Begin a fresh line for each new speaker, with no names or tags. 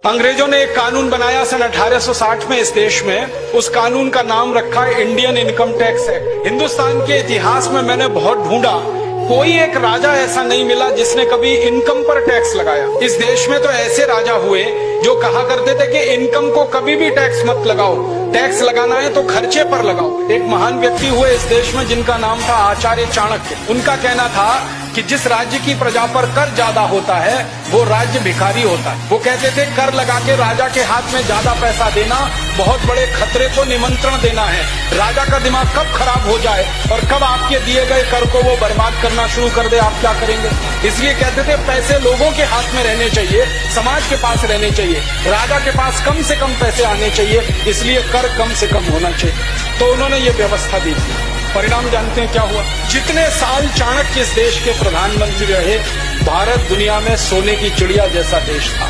अंग्रेजों ने एक कानून बनाया सन 1860 में इस देश में। उस कानून का नाम रखा है Indian income tax act. Hindustan के इतिहास में मैंने बहुत ढूंढा, कोई एक राजा ऐसा नहीं मिला जिसने कभी इनकम पर टैक्स लगाया। इस देश में तो ऐसे राजा हुए जो कहा करते थे कि इनकम को कभी भी टैक्स मत लगाओ, टैक्स लगाना है तो खर्चे पर लगाओ। एक महान व्यक्ति हुए इस देश में जिनका नाम था आचार्य चाणक्य। उनका कहना था कि जिस राज्य की प्रजा पर कर ज्यादा होता है वो राज्य भिखारी होता है। वो कहते थे कर लगा के राजा के हाथ में ज्यादा पैसा देना बहुत बड़े खतरे को निमंत्रण देना है। राजा का दिमाग कब खराब हो जाए और कब आपके दिए गए कर को वो बर्बाद करना शुरू कर दे, आप क्या करेंगे। इसलिए कहते थे पैसे लोगों के हाथ में रहने चाहिए, समाज के पास रहने चाहिए, राजा के पास कम से कम पैसे आने चाहिए, इसलिए कर कम से कम होना चाहिए। तो उन्होंने ये व्यवस्था दी थी। परिणाम जानते हैं क्या हुआ? जितने साल चाणक्य इस देश के प्रधानमंत्री रहे, भारत दुनिया में सोने की चिड़िया जैसा देश था।